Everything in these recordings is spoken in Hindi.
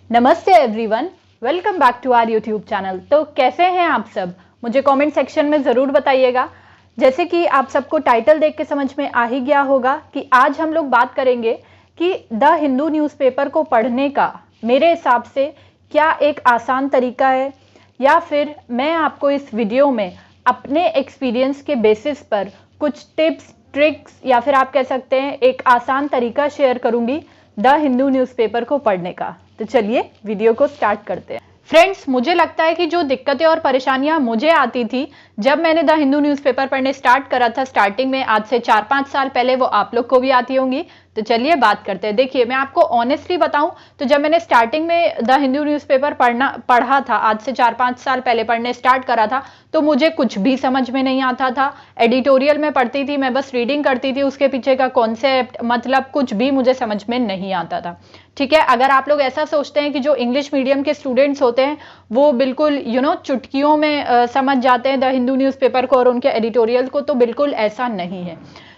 नमस्ते everyone, welcome back to our YouTube channel. तो कैसे हैं आप सब, मुझे कमेंट सेक्शन में ज़रूर बताइएगा। जैसे कि आप सबको टाइटल देख के समझ में आ ही गया होगा कि आज हम लोग बात करेंगे कि द हिंदू न्यूज़पेपर को पढ़ने का मेरे हिसाब से क्या एक आसान तरीका है, या फिर मैं आपको इस वीडियो में अपने एक्सपीरियंस के बेसिस पर कुछ टिप्स ट्रिक्स या फिर आप कह सकते हैं एक आसान तरीका शेयर करूंगी द हिंदू न्यूज़पेपर को पढ़ने का। तो चलिए वीडियो को स्टार्ट करते हैं। फ्रेंड्स, मुझे लगता है कि जो दिक्कतें और परेशानियां मुझे आती थी जब मैंने द हिंदू न्यूज़पेपर पढ़ने स्टार्ट करा था स्टार्टिंग में, आज से 4-5 साल पहले, वो आप लोग को भी आती होंगी। तो चलिए बात करते हैं। देखिए, मैं आपको ऑनेस्टली बताऊं तो जब मैंने स्टार्टिंग में द हिंदू न्यूज़पेपर पढ़ा था, आज से 4-5 साल पहले पढ़ने स्टार्ट करा था, तो मुझे कुछ भी समझ में नहीं आता था। एडिटोरियल में पढ़ती थी, मैं बस रीडिंग करती थी, उसके पीछे का कॉन्सेप्ट मतलब कुछ भी मुझे समझ में नहीं आता था। ठीक है, अगर आप लोग ऐसा सोचते हैं कि जो इंग्लिश मीडियम के स्टूडेंट्स होते हैं वो बिल्कुल चुटकियों में समझ जाते हैं द हिंदू न्यूज़पेपर को और उनके एडिटोरियल को, तो बिल्कुल ऐसा नहीं है।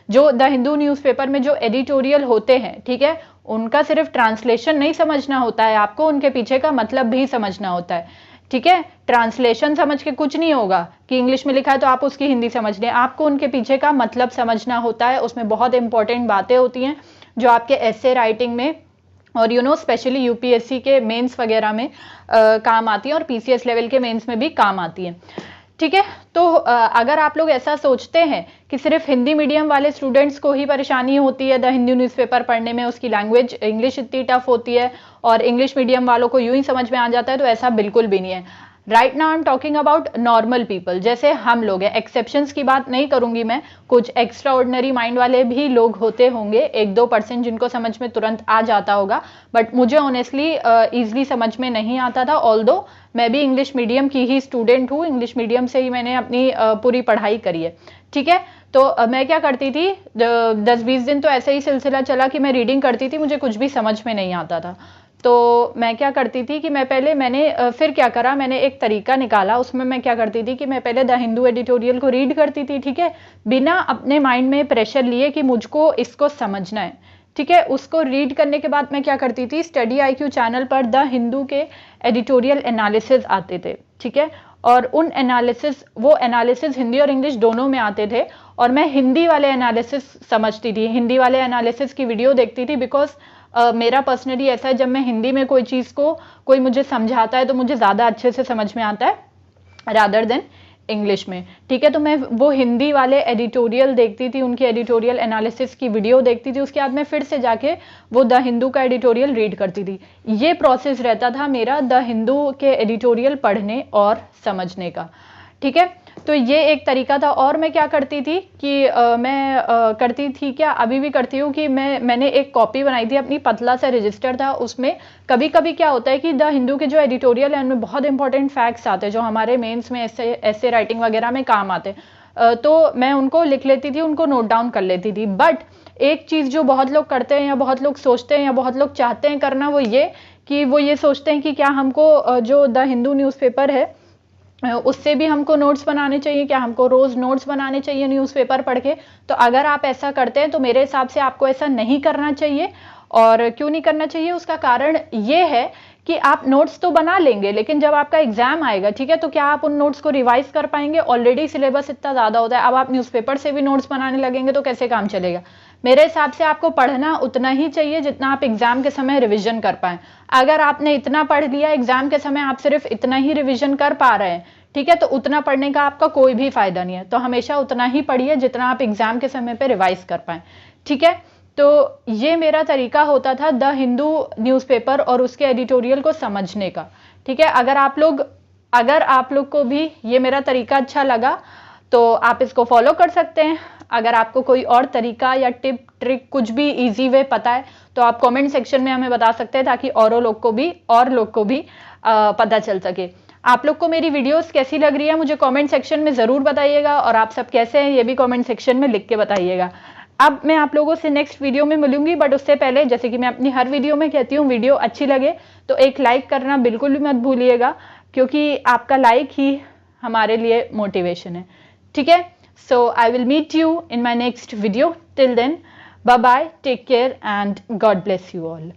जो द हिंदू न्यूज़पेपर में जो एडिटोरियल होते हैं, ठीक है, उनका सिर्फ ट्रांसलेशन नहीं समझना होता है, आपको उनके पीछे का मतलब भी समझना होता है। ठीक है, ट्रांसलेशन समझ के कुछ नहीं होगा कि इंग्लिश में लिखा है तो आप उसकी हिंदी समझ लें, आपको उनके पीछे का मतलब समझना होता है। उसमें बहुत इंपॉर्टेंट बातें होती हैं जो आपके एसे राइटिंग में और स्पेशली यूपीएससी के मेंस वगैरह में काम आती है और पीसीएस लेवल के मेंस में भी काम आती है। ठीक है, तो अगर आप लोग ऐसा सोचते हैं कि सिर्फ हिंदी मीडियम वाले स्टूडेंट्स को ही परेशानी होती है द हिंदू न्यूज़पेपर पढ़ने में, उसकी लैंग्वेज इंग्लिश इतनी टफ होती है और इंग्लिश मीडियम वालों को यूं ही समझ में आ जाता है, तो ऐसा बिल्कुल भी नहीं है। Right now I am talking about normal people, जैसे हम लोग हैं। एक्सेप्शंस की बात नहीं करूंगी मैं, कुछ एक्स्ट्रा ऑर्डिनरी माइंड वाले भी लोग होते होंगे, 1-2% जिनको समझ में तुरंत आ जाता होगा, बट मुझे ऑनेस्टली ईजिली समझ में नहीं आता था। ऑल्दो मैं भी इंग्लिश मीडियम की ही स्टूडेंट हूँ, इंग्लिश मीडियम से ही मैंने अपनी पूरी पढ़ाई करी है। ठीक है, तो मैं क्या करती थी, 10-20 दिन तो ऐसे ही सिलसिला चला कि मैं रीडिंग करती थी, मुझे कुछ भी समझ में नहीं आता था। तो मैं क्या करती थी कि मैंने फिर क्या करा, मैंने एक तरीका निकाला। उसमें मैं क्या करती थी कि मैं पहले द हिंदू एडिटोरियल को रीड करती थी, ठीक है, बिना अपने माइंड में प्रेशर लिए कि मुझको इसको समझना है। ठीक है, उसको रीड करने के बाद मैं क्या करती थी, स्टडी आईक्यू चैनल पर द हिंदू के एडिटोरियल एनालिसिस आते थे। ठीक है, और वो एनालिसिस हिंदी और इंग्लिश दोनों में आते थे, और मैं हिंदी वाले एनालिसिस समझती थी, हिंदी वाले एनालिसिस की वीडियो देखती थी। बिकॉज मेरा पर्सनली ऐसा है, जब मैं हिंदी में कोई चीज़ को कोई मुझे समझाता है तो मुझे ज़्यादा अच्छे से समझ में आता है रादर देन इंग्लिश में। ठीक है, तो मैं वो हिंदी वाले एडिटोरियल देखती थी, उनकी एडिटोरियल एनालिसिस की वीडियो देखती थी, उसके बाद मैं फिर से जाके वो द हिंदू का एडिटोरियल रीड करती थी। ये प्रोसेस रहता था मेरा द हिंदू के एडिटोरियल पढ़ने और समझने का। ठीक है, तो ये एक तरीका था। और मैं क्या करती थी कि करती थी, क्या अभी भी करती हूँ, कि मैंने एक कॉपी बनाई थी अपनी, पतला सा रजिस्टर था उसमें। कभी कभी क्या होता है कि द हिंदू के जो एडिटोरियल है उनमें बहुत इंपॉर्टेंट फैक्ट्स आते हैं जो हमारे मेंस में ऐसे राइटिंग वगैरह में काम आते हैं, तो मैं उनको लिख लेती थी, उनको नोट डाउन कर लेती थी। बट एक चीज़ जो बहुत लोग करते हैं या बहुत लोग सोचते हैं या बहुत लोग चाहते हैं करना, वो ये सोचते हैं कि क्या हमको जो द हिंदू न्यूज़पेपर है उससे भी हमको नोट्स बनाने चाहिए, क्या हमको रोज नोट्स बनाने चाहिए न्यूज़पेपर पढ़ के। तो अगर आप ऐसा करते हैं तो मेरे हिसाब से आपको ऐसा नहीं करना चाहिए। और क्यों नहीं करना चाहिए, उसका कारण ये है कि आप नोट्स तो बना लेंगे, लेकिन जब आपका एग्जाम आएगा, ठीक है, तो क्या आप उन नोट्स को रिवाइज कर पाएंगे? ऑलरेडी सिलेबस इतना ज़्यादा होता है, अब आप न्यूज़पेपर से भी नोट्स बनाने लगेंगे तो कैसे काम चलेगा? मेरे हिसाब से आपको पढ़ना उतना ही चाहिए जितना आप एग्जाम के समय रिविजन कर पाएं। अगर आपने इतना पढ़ लिया एग्जाम के समय, आप सिर्फ इतना ही रिविजन कर पा रहे हैं, ठीक है, तो उतना पढ़ने का आपका कोई भी फायदा नहीं है। तो हमेशा उतना ही पढ़िए जितना आप एग्जाम के समय पे रिवाइज कर पाएं। ठीक है, तो ये मेरा तरीका होता था द हिंदू न्यूज़पेपर और उसके एडिटोरियल को समझने का। ठीक है, अगर आप लोग को भी ये मेरा तरीका अच्छा लगा तो आप इसको फॉलो कर सकते हैं। अगर आपको कोई और तरीका या टिप ट्रिक कुछ भी इजी वे पता है तो आप कमेंट सेक्शन में हमें बता सकते हैं, ताकि और लोग को भी पता चल सके। आप लोग को मेरी वीडियोस कैसी लग रही है मुझे कमेंट सेक्शन में ज़रूर बताइएगा, और आप सब कैसे हैं ये भी कमेंट सेक्शन में लिख के बताइएगा। अब मैं आप लोगों से नेक्स्ट वीडियो में मिलूंगी, बट उससे पहले, जैसे कि मैं अपनी हर वीडियो में कहती हूँ, वीडियो अच्छी लगे तो एक लाइक करना बिल्कुल भी मत भूलिएगा, क्योंकि आपका लाइक ही हमारे लिए मोटिवेशन है। ठीक है, so I will meet you in my next video. Till then, bye bye, take care and God bless you all.